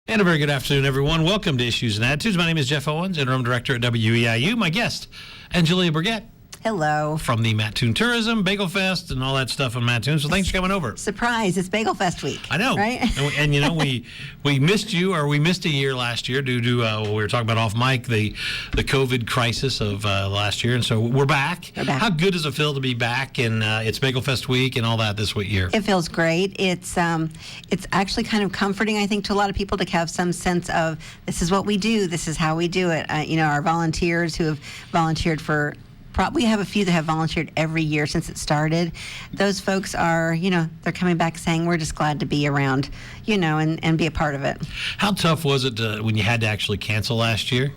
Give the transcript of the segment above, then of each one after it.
And a very good afternoon, everyone. Welcome to Issues and Attitudes. My name is Jeff Owens, Interim Director at WEIU. My guest, Angelia Burgett. Hello. From the Mattoon Tourism, Bagelfest, and all that stuff in Mattoon. So thanks for coming over. Surprise, it's Bagelfest week. I know. Right? And you know, we missed you, or we missed a year last year due to, we were talking about off mic, the COVID crisis of last year. And so we're back. How good does it feel to be back? And it's Bagelfest week and all that this year. It feels great. It's actually kind of comforting, I think, to a lot of people to have some sense of this is what we do. This is how we do it. Our volunteers who have volunteered for we have a few that have volunteered every year since it started. Those folks are, they're coming back saying, we're just glad to be around, and be a part of it. How tough was it when you had to actually cancel last year?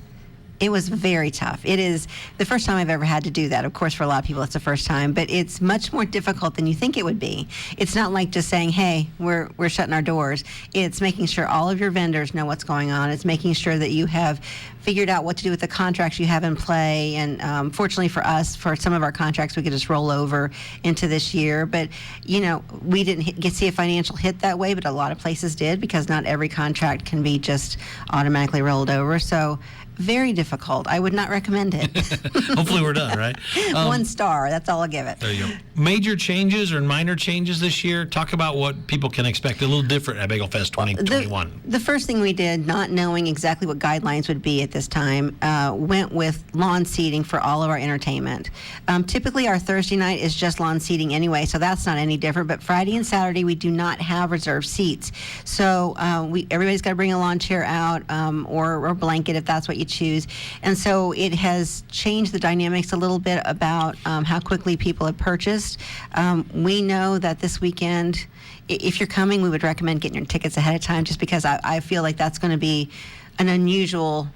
It was very tough. It is the first time I've ever had to do that. Of course, for a lot of people, it's the first time, but it's much more difficult than you think it would be. It's not like just saying, hey, we're shutting our doors. It's making sure all of your vendors know what's going on. It's making sure that you have figured out what to do with the contracts you have in play. And fortunately for us, for some of our contracts, we could just roll over into this year. But, we didn't get see a financial hit that way, but a lot of places did because not every contract can be just automatically rolled over. So very difficult. I would not recommend it. Hopefully we're done, right? 1 star. That's all I'll give it. There you go. Major changes or minor changes this year? Talk about what people can expect a little different at Bagelfest 2021. The first thing we did, not knowing exactly what guidelines would be at this time, went with lawn seating for all of our entertainment. Typically, our Thursday night is just lawn seating anyway, so that's not any different. But Friday and Saturday, we do not have reserved seats. So everybody's got to bring a lawn chair out or a blanket if that's what you choose. And so it has changed the dynamics a little bit about how quickly people have purchased. We know that this weekend, if you're coming, we would recommend getting your tickets ahead of time just because I feel like that's going to be an unusual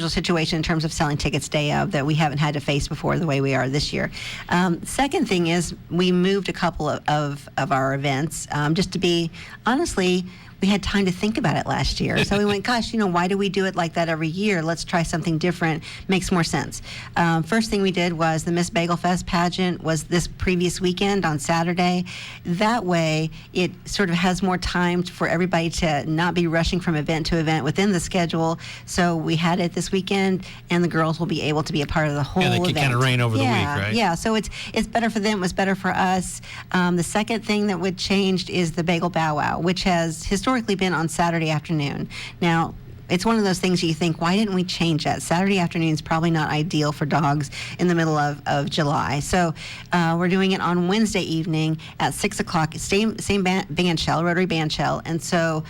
situation in terms of selling tickets day of that we haven't had to face before the way we are this year. Second thing is we moved a couple of our events just to be, honestly, we had time to think about it last year. So we went, gosh, why do we do it like that every year? Let's try something different. Makes more sense. First thing we did was the Miss Bagelfest pageant was this previous weekend on Saturday. That way, it sort of has more time for everybody to not be rushing from event to event within the schedule. So we had it this weekend, and the girls will be able to be a part of the whole event. Yeah, they can kind of reign over the week, right? Yeah, so it's better for them. It was better for us. The second thing that would change is the Bagel Bow Wow, which has historically been on Saturday afternoon. Now, it's one of those things you think, why didn't we change that? Saturday afternoon is probably not ideal for dogs in the middle of July. So we're doing it on Wednesday evening at 6 o'clock, same band shell, rotary band shell. And so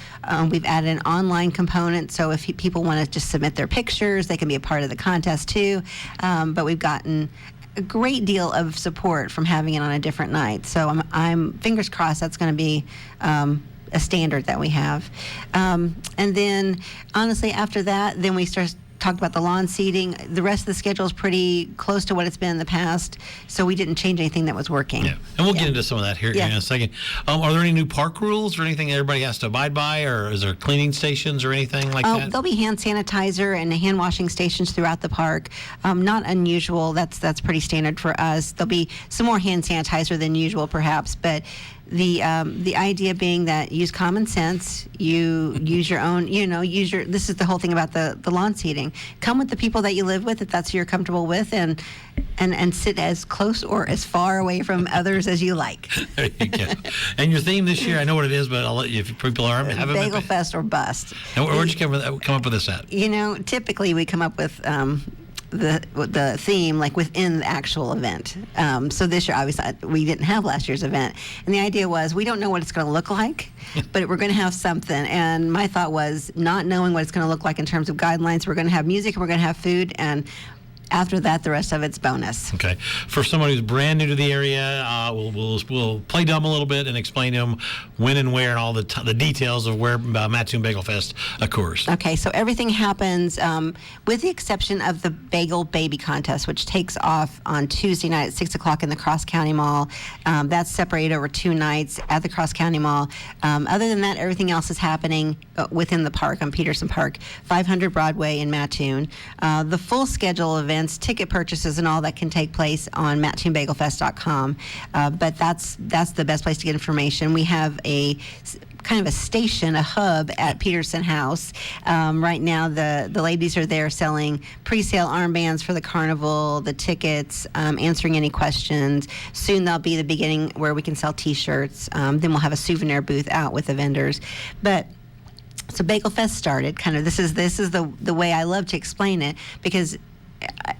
we've added an online component. So if people want to just submit their pictures, they can be a part of the contest too. But we've gotten a great deal of support from having it on a different night. So I'm fingers crossed that's going to be a standard that we have. And then, honestly, after that, then we talked about the lawn seating. The rest of the schedule is pretty close to what it's been in the past, so we didn't change anything that was working. Yeah, and we'll get into some of that here in a second. Are there any new park rules or anything everybody has to abide by, or is there cleaning stations or anything like that? There'll be hand sanitizer and hand washing stations throughout the park. Not unusual. That's pretty standard for us. There'll be some more hand sanitizer than usual, perhaps, but the idea being that use common sense, you use your own, this is the whole thing about the lawn seating. Come with the people that you live with, if that's who you're comfortable with, and sit as close or as far away from others as you like. There you go. And your theme this year, I know what it is, but I'll let you, if people are, have it. Bagelfest or bust. Now, where'd you come up with this at? Typically we come up with the theme like within the actual event. So this year, obviously, we didn't have last year's event. And the idea was we don't know what it's going to look like, but we're going to have something. And my thought was not knowing what it's going to look like in terms of guidelines. We're going to have music, we're going to have food, and after that, the rest of it's bonus. Okay. For somebody who's brand new to the area, we'll play dumb a little bit and explain to them when and where and all the details of where Mattoon Bagelfest occurs. Okay. So everything happens with the exception of the Bagel Baby Contest, which takes off on Tuesday night at 6 o'clock in the Cross County Mall. That's separated over 2 nights at the Cross County Mall. Other than that, everything else is happening within the park on Peterson Park, 500 Broadway in Mattoon. The full schedule of events, ticket purchases, and all that can take place on mattoonbagelfest.com. But that's the best place to get information. We have a kind of a station, a hub at Peterson House. Right now, the ladies are there selling pre-sale armbands for the carnival, the tickets, answering any questions. Soon there'll be the beginning where we can sell T-shirts. Then we'll have a souvenir booth out with the vendors. But so Bagelfest started. Kind of this is the way I love to explain it, because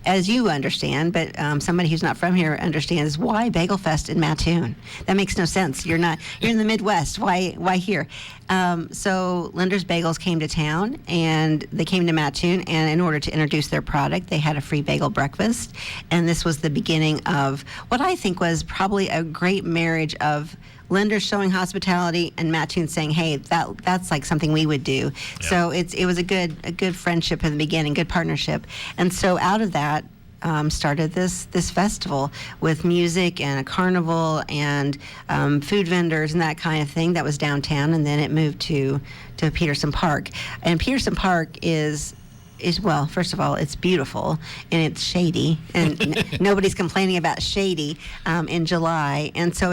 as you understand, but somebody who's not from here understands, why Bagelfest in Mattoon? That makes no sense. You're in the Midwest. Why here? So Linder's Bagels came to town, and they came to Mattoon, and in order to introduce their product, they had a free bagel breakfast. And this was the beginning of what I think was probably a great marriage of Linder's showing hospitality and Mattoon saying, "Hey, that's like something we would do." Yeah. So it was a good friendship in the beginning, good partnership, and so out of that started this festival with music and a carnival and food vendors and that kind of thing. That was downtown, and then it moved to Peterson Park. And Peterson Park is well, first of all, it's beautiful and it's shady, and nobody's complaining about shady in July, and so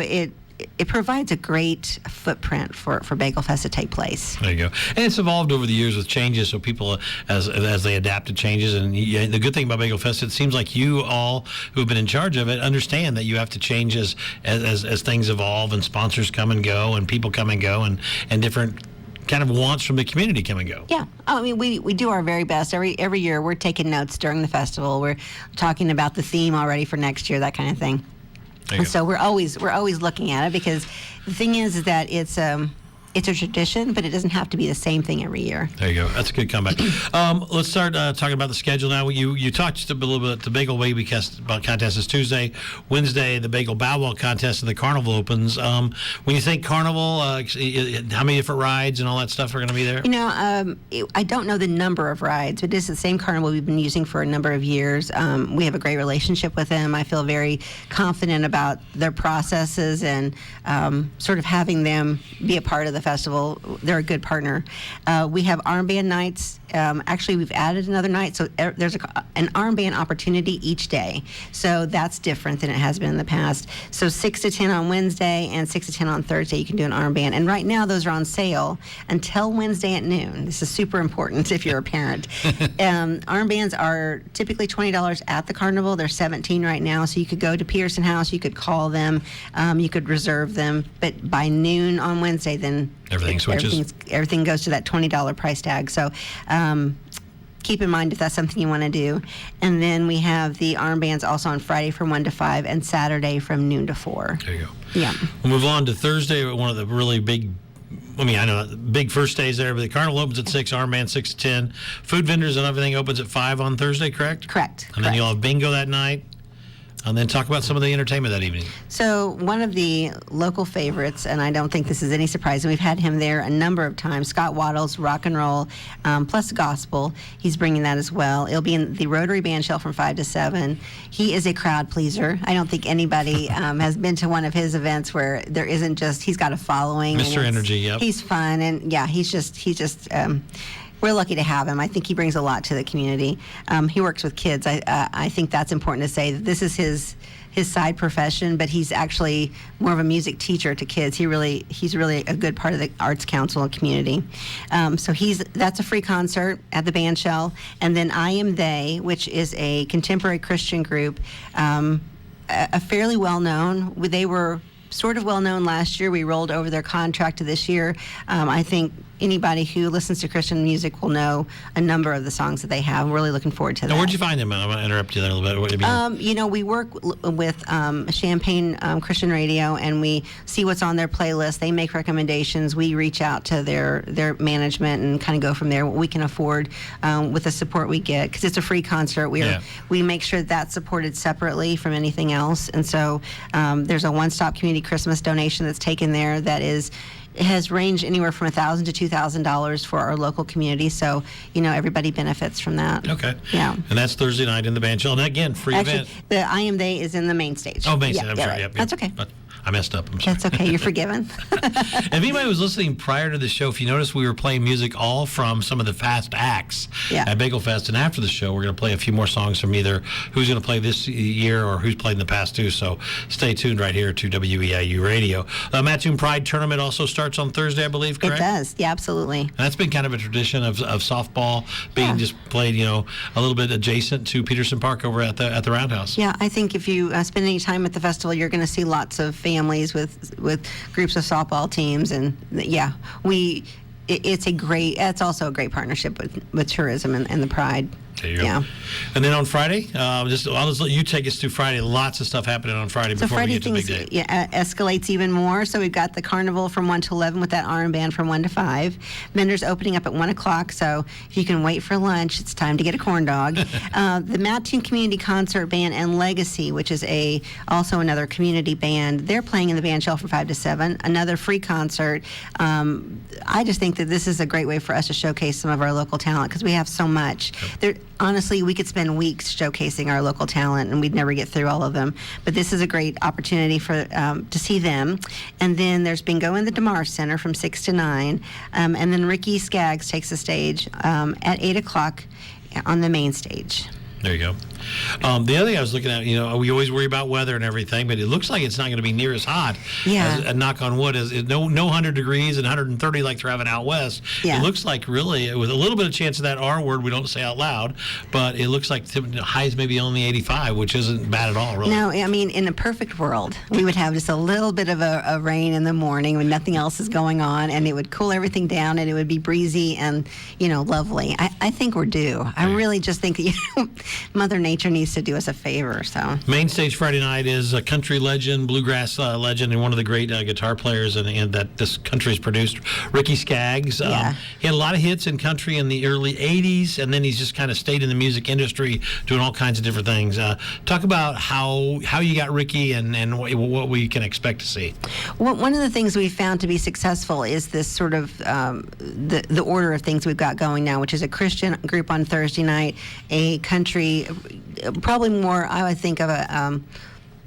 it provides a great footprint for Bagelfest to take place. There you go. And it's evolved over the years with changes, so people, as they adapt to changes. And the good thing about Bagelfest, it seems like you all who have been in charge of it understand that you have to change as things evolve and sponsors come and go and people come and go and different kind of wants from the community come and go. Yeah. I mean, we do our very best. Every year we're taking notes during the festival. We're talking about the theme already for next year, that kind of thing. And so we're always looking at it, because the thing is that it's a tradition, but it doesn't have to be the same thing every year. There you go. That's a good comeback. Let's start talking about the schedule now. You talked just a little bit. The Bagel Baby contest is Tuesday. Wednesday, the Bagel Bow Wow contest and the carnival opens. When you think carnival, how many different rides and all that stuff are going to be there? I don't know the number of rides, but it's the same carnival we've been using for a number of years. We have a great relationship with them. I feel very confident about their processes and sort of having them be a part of the festival. They're a good partner. We have Armband Nights. Actually, we've added another night, so there's an armband opportunity each day. So that's different than it has been in the past. So 6 to 10 on Wednesday and 6 to 10 on Thursday, you can do an armband. And right now, those are on sale until Wednesday at noon. This is super important if you're a parent. Armbands are typically $20 at the carnival. They're $17 right now, so you could go to Peterson House, you could call them, you could reserve them. But by noon on Wednesday, then everything switches. Everything goes to that $20 price tag. So keep in mind if that's something you want to do. And then we have the armbands also on Friday from 1 to 5 and Saturday from noon to 4. There you go. Yeah. We'll move on to Thursday, one of the really big, I know big first days there, but the carnival opens at 6, armband 6 to 10. Food vendors and everything opens at 5 on Thursday, correct? Correct. And then you'll have bingo that night. And then talk about some of the entertainment that evening. So one of the local favorites, and I don't think this is any surprise, and we've had him there a number of times, Scott Waddle's Rock and Roll, plus Gospel. He's bringing that as well. It'll be in the Rotary Band Shell from 5 to 7. He is a crowd pleaser. I don't think anybody has been to one of his events where there isn't just, he's got a following. Mr. Energy, yep. He's fun, and yeah, he's just we're lucky to have him. I think he brings a lot to the community. He works with kids. I think that's important to say. That this is his side profession, but he's actually more of a music teacher to kids. He's really a good part of the Arts Council community. So that's a free concert at the Band Shell. And then I Am They, which is a contemporary Christian group, a fairly well-known. They were sort of well-known last year. We rolled over their contract to this year. I think anybody who listens to Christian music will know a number of the songs that they have. I'm really looking forward to that. Now, where'd you find them? I'm going to interrupt you there a little bit. What do you mean? We work with Champaign Christian Radio, and we see what's on their playlist. They make recommendations. We reach out to their management and kind of go from there, what we can afford with the support we get, because it's a free concert. We make sure that's supported separately from anything else. And so there's a one-stop community Christmas donation that's taken there that has ranged anywhere from $1,000 to $2,000 for our local community. So, everybody benefits from that. Okay. Yeah. And that's Thursday night in the Band Shell. And again, free event. The I Am They is in the main stage. Oh, main stage. I'm sorry. Right. Yep. That's okay. I messed up. I'm sorry. That's okay. You're forgiven. If anybody was listening prior to the show, if you notice, we were playing music all from some of the fast acts at Bagelfest. And after the show, we're going to play a few more songs from either who's going to play this year or who's played in the past too. So stay tuned right here to WEIU Radio. Mattoon Pride Tournament also starts on Thursday, I believe, correct? It does. Yeah, absolutely. And that's been kind of a tradition of softball being just played, a little bit adjacent to Peterson Park over at the Roundhouse. Yeah, I think if you spend any time at the festival, you're going to see lots of families with groups of softball teams, and it's also a great partnership with tourism and the Pride. There you go. And then on Friday, I'll just let you take us through Friday. Lots of stuff happening on Friday before Friday we get to the big day. Escalates even more. So we've got the carnival from 1 to 11 with that armband from 1 to 5. Vendors opening up at 1 o'clock. So if you can wait for lunch, it's time to get a corn dog. The Mattoon Community Concert Band and Legacy, which is also another community band, they're playing in the band shell from 5 to 7. Another free concert. I just think that this is a great way for us to showcase some of our local talent because we have so much. Honestly, we could spend weeks showcasing our local talent, and we'd never get through all of them. But this is a great opportunity to see them. And then there's bingo in the DeMar Center from 6 to 9. And then Ricky Skaggs takes the stage at 8 o'clock on the main stage. There you go. The other thing I was looking at, we always worry about weather and everything, but it looks like it's not going to be near as hot. As, knock on wood, as no 100 degrees and 130 like they're having out west. It looks like really, with a little bit of chance of that R word we don't say out loud, but it looks like the highs maybe only 85, which isn't bad at all, really. No, I mean, in a perfect world, we would have just a little bit of a rain in the morning when nothing else is going on, and it would cool everything down, and it would be breezy and, lovely. I think we're due. I really just think that, Mother Nature needs to do us a favor. So main stage Friday night is a country legend, bluegrass legend, and one of the great guitar players and that this country has produced, Ricky Skaggs. He had a lot of hits in country in the early 80s, and then he's just kind of stayed in the music industry doing all kinds of different things. Talk about how you got Ricky and what we can expect to see. Well, one of the things we found to be successful is this sort of the order of things we've got going now, which is a Christian group on Thursday night, a country, probably more, I would think of a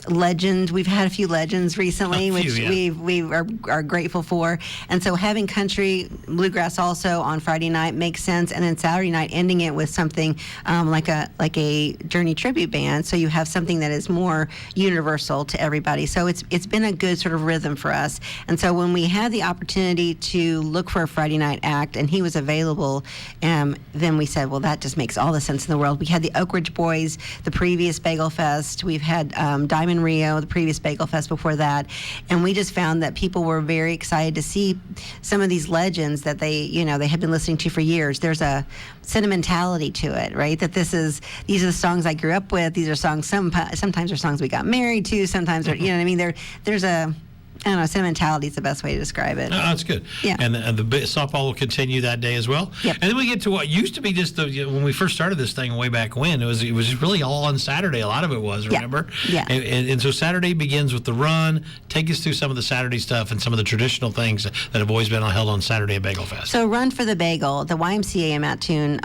legend. We've had a few legends recently, which we are grateful for. And so having country, bluegrass also on Friday night makes sense. And then Saturday night ending it with something like a Journey tribute band. So you have something that is more universal to everybody. So it's been a good sort of rhythm for us. And so when we had the opportunity to look for a Friday night act and he was available, then we said, well, that just makes all the sense in the world. We had the Oak Ridge Boys, the previous Bagelfest. We've had Diamond Rio, the previous Bagelfest before that, and we just found that people were very excited to see some of these legends that they had been listening to for years. There's a sentimentality to it, right? That these are the songs I grew up with. These are songs, sometimes are songs we got married to, sometimes are, there's a, I don't know, sentimentality is the best way to describe it. No, that's good. Yeah. And the softball will continue that day as well. Yep. And then we get to what used to be just when we first started this thing way back when, it was just really all on Saturday. A lot of it was, remember? Yeah. And so Saturday begins with the run. Take us through some of the Saturday stuff and some of the traditional things that have always been held on Saturday at Bagelfest. So Run for the Bagel, the YMCA in Mattoon,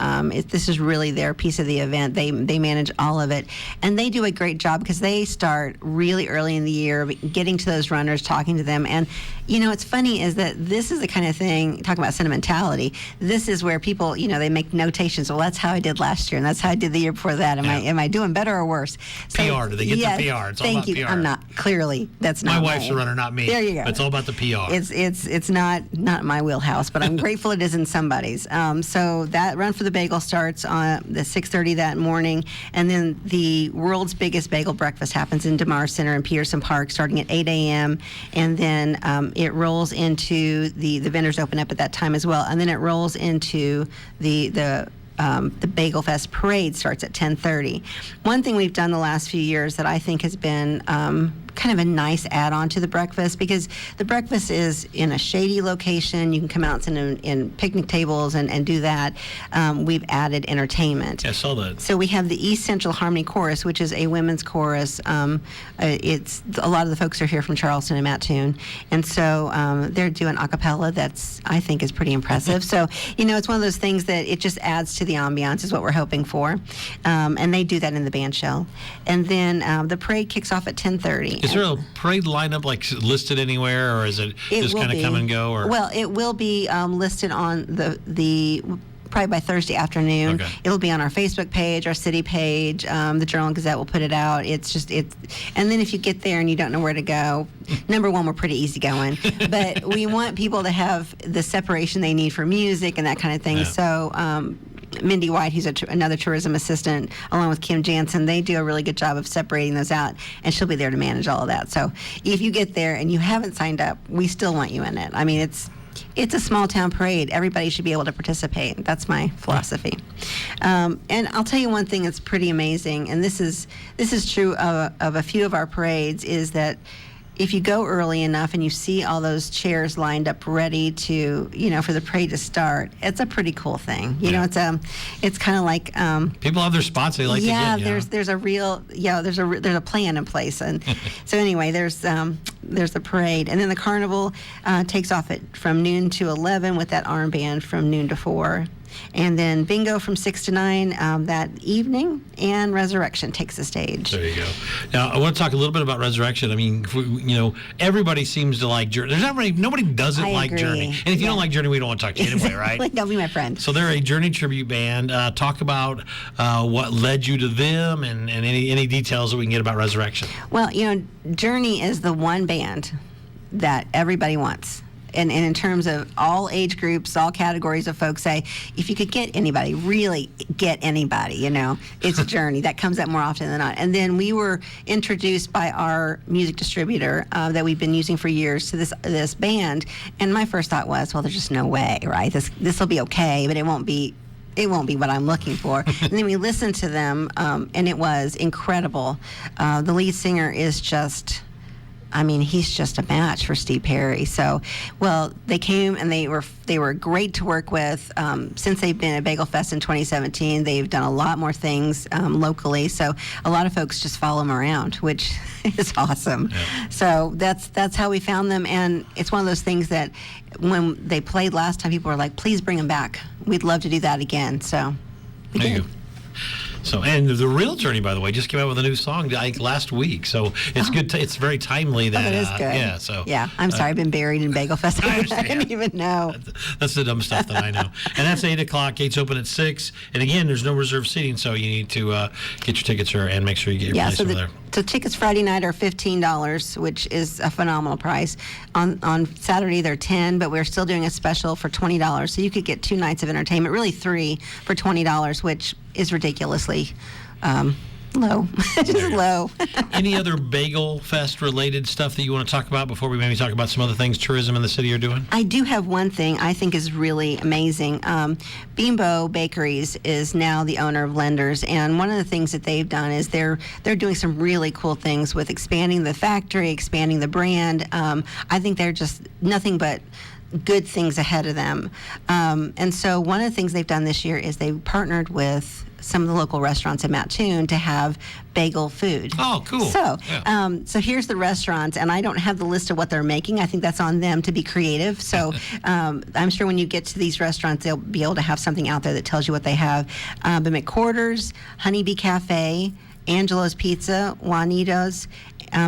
this is really their piece of the event. They manage all of it. And they do a great job because they start really early in the year, getting to those runners, talking to them. And, it's funny is that this is the kind of thing, talking about sentimentality, this is where people, they make notations. Well, that's how I did last year, and that's how I did the year before that. Am I doing better or worse? So, PR, do they get the PR? It's all about PR. I'm not, clearly, that's not my wife's a runner, not me. There you go. But it's all about the PR. It's not my wheelhouse, but I'm grateful it is in somebody's. So that Run for the Bagel starts on the 6:30 that morning, and then the world's biggest bagel breakfast happens in DeMar Center in Peterson Park starting at 8 a.m., and then it rolls into the vendors open up at that time as well, and then it rolls into the Bagelfest parade starts at 10:30. One thing we've done the last few years that I think has been kind of a nice add-on to the breakfast, because the breakfast is in a shady location. You can come out in picnic tables and do that. We've added entertainment. I saw that. So we have the East Central Harmony Chorus, which is a women's chorus. It's a lot of the folks are here from Charleston and Mattoon, and so they're doing a cappella that's, I think, is pretty impressive. So it's one of those things that it just adds to the ambiance is what we're hoping for, and they do that in the band shell. And then the parade kicks off at 10:30. Is there a parade lineup listed anywhere, or is it just kind of come and go? Or well, it will be listed on the probably by Thursday afternoon. Okay. It'll be on our Facebook page, our city page. The Journal and Gazette will put it out. And then if you get there and you don't know where to go, number one, we're pretty easygoing, but we want people to have the separation they need for music and that kind of thing. Yeah. So Mindy White, who's another tourism assistant, along with Kim Jansen, they do a really good job of separating those out, and she'll be there to manage all of that. So if you get there and you haven't signed up, we still want you in it. I mean, it's a small town parade. Everybody should be able to participate. That's my philosophy. And I'll tell you one thing that's pretty amazing, and this is true of a few of our parades, is that if you go early enough and you see all those chairs lined up ready to, for the parade to start, it's a pretty cool thing. You know, it's kind of like people have their spots they like to get. There's a plan in place, and so anyway, there's the parade, and then the carnival takes off from noon to 11 with that armband from noon to 4. And then bingo from 6 to 9 that evening, and Resurrection takes the stage. There you go. Now, I want to talk a little bit about Resurrection. I mean, everybody seems to like Journey. Nobody doesn't like Journey. And if you don't like Journey, we don't want to talk to you anyway, right? Don't be my friend. So they're a Journey tribute band. Talk about what led you to them, and any details that we can get about Resurrection. Well, Journey is the one band that everybody wants. And in terms of all age groups, all categories of folks, say, if you could get anybody, really get anybody, it's a Journey. That comes up more often than not. And then we were introduced by our music distributor that we've been using for years to this band. And my first thought was, well, there's just no way, right? This will be okay, but it won't be what I'm looking for. And then we listened to them, and it was incredible. The lead singer is he's just a match for Steve Perry. So, they came and they were great to work with. Since they've been at Bagelfest in 2017, they've done a lot more things locally. So a lot of folks just follow them around, which is awesome. Yeah. So that's how we found them, and it's one of those things that when they played last time, people were like, "Please bring them back. We'd love to do that again." So we did. So, and the real Journey, by the way, just came out with a new song last week. So it's good. It's very timely. That is good. Yeah. So I'm sorry, I've been buried in Bagelfest. I didn't even know. That's the dumb stuff that I know. And that's 8:00. Gates open at 6. And again, there's no reserved seating, so you need to get your tickets and make sure you get your place over there. So tickets Friday night are $15, which is a phenomenal price. On Saturday they're $10, but we're still doing a special for $20. So you could get 2 nights of entertainment, really 3 for $20, which is ridiculously low. Just low. Any other Bagelfest related stuff that you want to talk about before we maybe talk about some other things tourism in the city are doing? I do have one thing I think is really amazing. Bimbo Bakeries is now the owner of Lenders, and one of the things that they've done is they're doing some really cool things with expanding the factory, expanding the brand. I think they're just nothing but good things ahead of them. And so one of the things they've done this year is they partnered with some of the local restaurants in Mattoon to have bagel food. Oh, cool. So, so here's the restaurants, and I don't have the list of what they're making. I think that's on them to be creative. So I'm sure when you get to these restaurants, they'll be able to have something out there that tells you what they have. The McQuarters, Honeybee Cafe, Angelo's Pizza, Juanito's,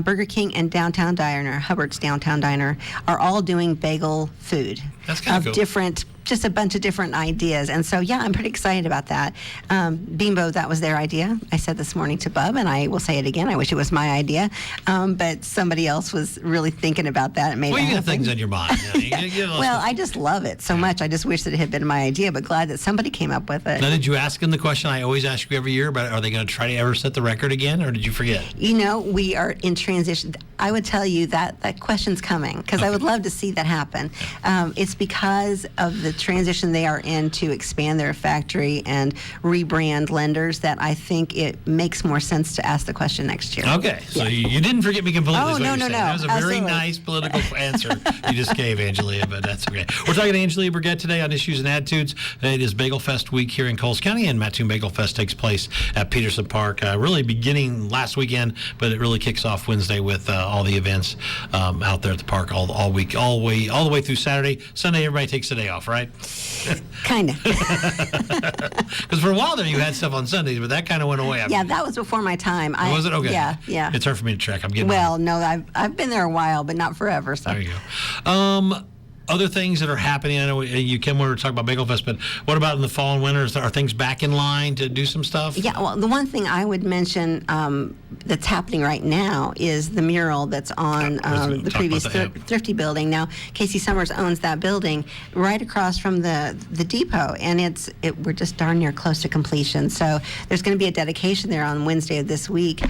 Burger King, and Downtown Diner, Hubbard's Downtown Diner, are all doing bagel food. That's kind of cool. Just a bunch of different ideas. And so, I'm pretty excited about that. Bimbo, that was their idea. I said this morning to Bub, and I will say it again, I wish it was my idea. But somebody else was really thinking about that and made it happen. Well, you got things on your mind. Well, I just love it so much. I just wish that it had been my idea, but glad that somebody came up with it. Now, did you ask them the question I always ask you every year about, are they going to try to ever set the record again, or did you forget? We are in transition. I would tell you that question's coming, because I would love to see that happen. It's because of the transition they are in to expand their factory and rebrand Lenders that I think it makes more sense to ask the question next year. Okay, so you didn't forget me completely. Oh, no. That was a very nice political answer you just gave, Angelia, but that's okay. We're talking to Angelia Burgett today on Issues and Attitudes. It is Bagelfest week here in Coles County, and Mattoon Bagelfest takes place at Peterson Park, really beginning last weekend, but it really kicks off Wednesday with all the events out there at the park all week, all the way through Saturday. Sunday, everybody takes the day off, right? Kind of. Because for a while there, you had stuff on Sundays, but that kind of went away. Yeah, that was before my time. Was it? Okay. Yeah. It's hard for me to track. I'm getting well, no, I've been there a while, but not forever. So. There you go. Other things that are happening, I know you came when we were talking about Bagelfest, but what about in the fall and winter? Are things back in line to do some stuff? Yeah, well, the one thing I would mention that's happening right now is the mural that's on the previous Thrifty building. Now, Casey Summers owns that building right across from the depot, and we're just darn near close to completion. So there's going to be a dedication there on Wednesday of this week.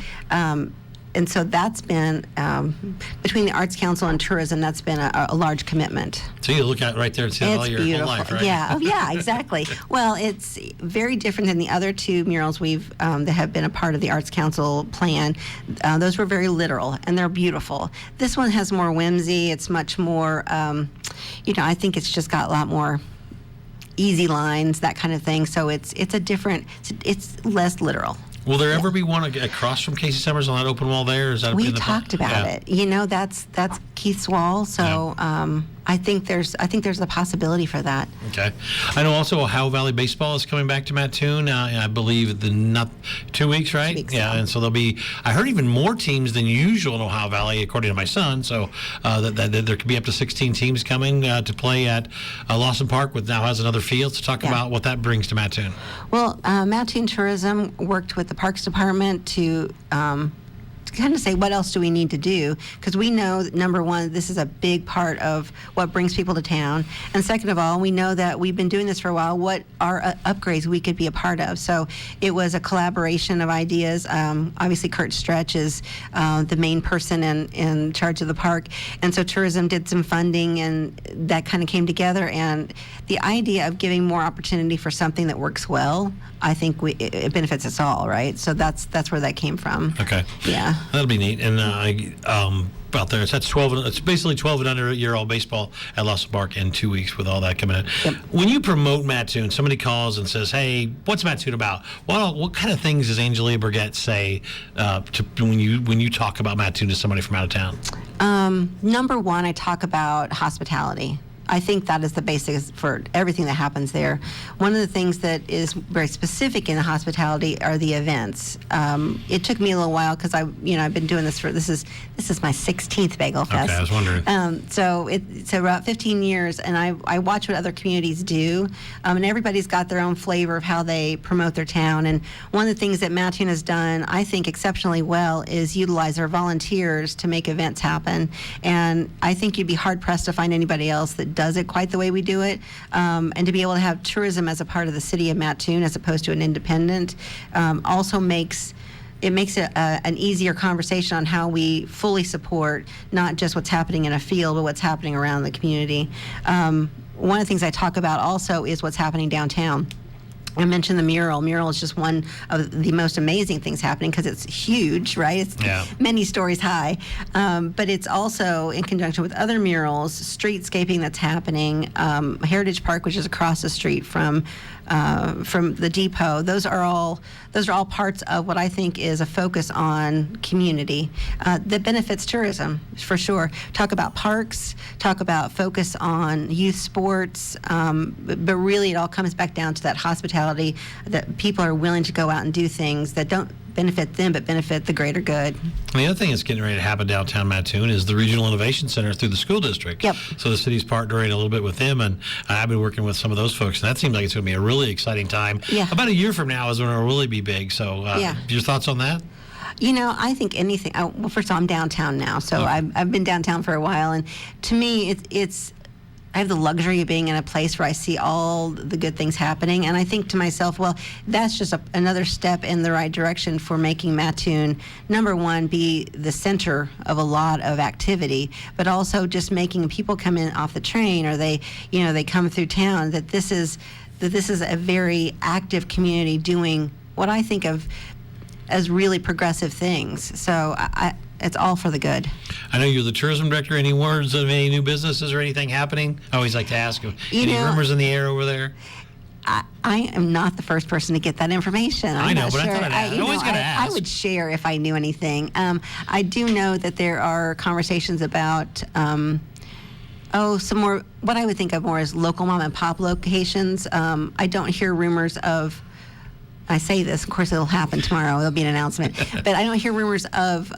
And so that's been, between the Arts Council and Tourism, that's been a large commitment. So you look out right there and see all your whole life, right? Yeah, exactly. Well, it's very different than the other two murals that have been a part of the Arts Council plan. Those were very literal, and they're beautiful. This one has more whimsy. It's much more, I think it's just got a lot more easy lines, that kind of thing. So it's less literal. Will there ever be one across from Casey Summers on that open wall there? Is that we talked about it. That's Keith's wall. So I think there's a possibility for that. Okay. I know also Ohio Valley Baseball is coming back to Mattoon. I believe 2 weeks, right? 2 weeks. Yeah, and so there'll be. I heard even more teams than usual in Ohio Valley, according to my son. So that there could be up to 16 teams coming to play at Lawson Park, which now has another field. To talk about what that brings to Mattoon. Well, Mattoon Tourism worked with the Parks Department to kind of say, what else do we need to do? Because we know that, number one, this is a big part of what brings people to town. And second of all, we know that we've been doing this for a while. What are upgrades we could be a part of? So it was a collaboration of ideas. Obviously, Kurt Stretch is the main person in charge of the park. And so tourism did some funding, and that kind of came together. And the idea of giving more opportunity for something that works well, I think it benefits us all, right? So that's where that came from. Okay. Yeah. That'll be neat. And out there, it's basically 12 and under year-old baseball at Lawson Park in 2 weeks with all that coming in. Yep. When you promote Mattoon, somebody calls and says, "Hey, what's Mattoon about?" What kind of things does Angelia Burgett say when you talk about Mattoon to somebody from out of town? Number one, I talk about hospitality. I think that is the basis for everything that happens there. One of the things that is very specific in the hospitality are the events. It took me a little while because I've been doing this this is my 16th Bagelfest. Okay, I was wondering. So it's about 15 years, and I watch what other communities do, and everybody's got their own flavor of how they promote their town. And one of the things that Mattoon has done, I think, exceptionally well is utilize our volunteers to make events happen. And I think you'd be hard pressed to find anybody else that does it quite the way we do it, and to be able to have tourism as a part of the city of Mattoon as opposed to an independent also makes it an easier conversation on how we fully support not just what's happening in a field, but what's happening around the community. One of the things I talk about also is what's happening downtown. I mentioned the mural. Mural is just one of the most amazing things happening because it's huge, right? It's many stories high. But it's also in conjunction with other murals, streetscaping that's happening, Heritage Park, which is across the street from the depot. Those are all parts of what I think is a focus on community that benefits tourism for sure. Talk about parks, talk about focus on youth sports, but really it all comes back down to that hospitality, that people are willing to go out and do things that don't benefit them but benefit the greater good. And the other thing that's getting ready to happen downtown Mattoon is the Regional Innovation Center through the school district. Yep. So the city's partnering a little bit with them, and I've been working with some of those folks, and that seems like it's going to be a really exciting time. Yeah. About a year from now is when it'll really be big. So your thoughts on that? I think anything. Well, first of all, I'm downtown now, so I've been downtown for a while, and to me, it's. I have the luxury of being in a place where I see all the good things happening, and I think to myself, well, that's just another step in the right direction for making Mattoon, number one, be the center of a lot of activity, but also just making people come in off the train, or they come through town, that this is a very active community doing what I think of as really progressive things. So it's all for the good. I know you're the tourism director. Any words of any new businesses or anything happening? I always like to ask you. Any rumors in the air over there? I am not the first person to get that information. I know, but I thought I always got to ask. I would share if I knew anything. I do know that there are conversations about some more, what I would think of more as local mom and pop locations. I don't hear rumors of, I say this, of course it'll happen tomorrow, there'll be an announcement, but I don't hear rumors of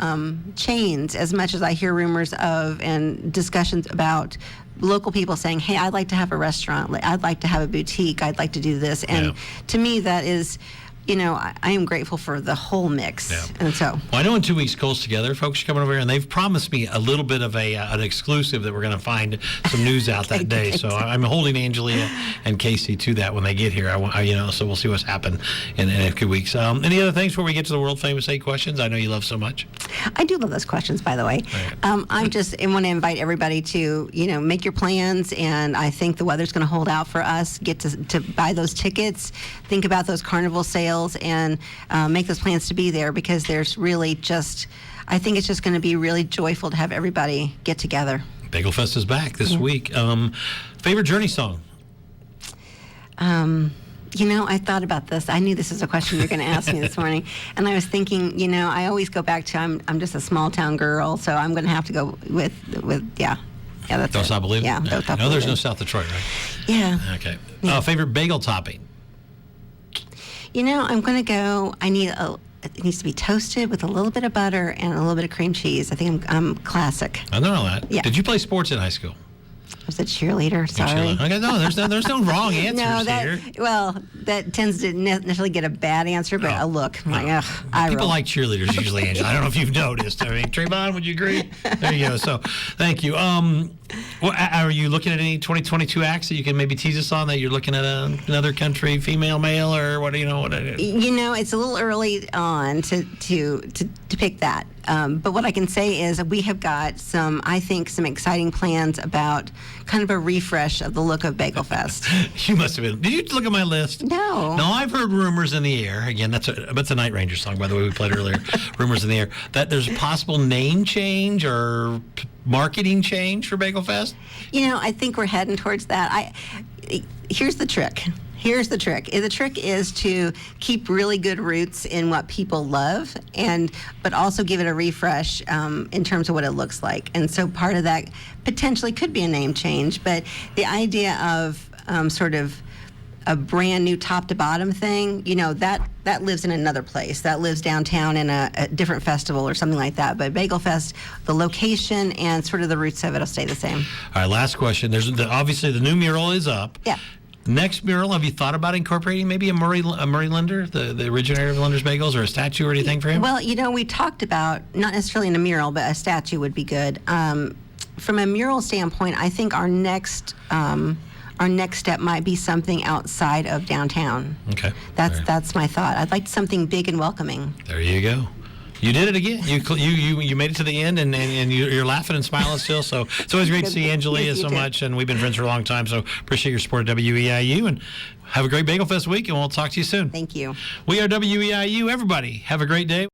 chains as much as I hear rumors of and discussions about local people saying, hey, I'd like to have a restaurant, I'd like to have a boutique, I'd like to do this. And to me, that is, I am grateful for the whole mix. Yeah. And so. Well, I know in 2 weeks, Cole's Together, folks are coming over here, and they've promised me a little bit of an exclusive that we're going to find some news out that day. So I'm holding Angelia and Casey to that when they get here. So we'll see what's happened in a few weeks. Any other things before we get to the world famous 8 questions? I know you love so much. I do love those questions, by the way. Right. I want to invite everybody to, make your plans, and I think the weather's going to hold out for us. Get to buy those tickets, think about those carnival sales, and make those plans to be there, because there's really I think it's just going to be really joyful to have everybody get together. Bagelfest is back this week. Favorite Journey song? I thought about this. I knew this was a question you were going to ask me this morning. And I was thinking, I always go back to I'm just a small town girl, so I'm going to have to go with yeah. Yeah, that's Don't Stop Believing? Yeah, Don't Stop No, there's Believing. no South Detroit, right? Yeah. Okay. Yeah. Favorite bagel topping? I'm going to go, it needs to be toasted with a little bit of butter and a little bit of cream cheese. I think I'm classic. I don't know that. Yeah. Did you play sports in high school? I was a cheerleader, sorry. Okay, no, there's no wrong answers here. Well, that tends to necessarily get a bad answer, but a look. I'm like, ugh, People like cheerleaders usually, Angela. I don't know if you've noticed. I mean, Trayvon, would you agree? There you go. So, thank you. Are you looking at any 2022 acts that you can maybe tease us on, that you're looking at another country, female, male, or what? It's a little early on to pick that. But what I can say is we have got some exciting plans about kind of a refresh of the look of Bagelfest. You must have been. Did you look at my list? No. No, I've heard rumors in the air. Again, that's a Night Ranger song, by the way, we played earlier. Rumors in the air that there's a possible name change or marketing change for Bagelfest. I think we're heading towards that. Here's the trick. The trick is to keep really good roots in what people love, but also give it a refresh in terms of what it looks like. And so part of that potentially could be a name change, but the idea of sort of a brand new top to bottom thing, that lives in another place. That lives downtown in a different festival or something like that. But Bagelfest, the location and sort of the roots of it will stay the same. All right, last question. Obviously the new mural is up. Yeah. Next mural, have you thought about incorporating maybe a Murray Linder, the originator of Linder's Bagels, or a statue or anything for him? Well, we talked about, not necessarily in a mural, but a statue would be good. From a mural standpoint, I think our next step might be something outside of downtown. Okay. That's my thought. I'd like something big and welcoming. There you go. You did it again. You made it to the end, and you're laughing and smiling still. So it's always great to see Angelia so much, and we've been friends for a long time. So appreciate your support at WEIU, and have a great Bagelfest week, and we'll talk to you soon. Thank you. We are WEIU. Everybody, have a great day.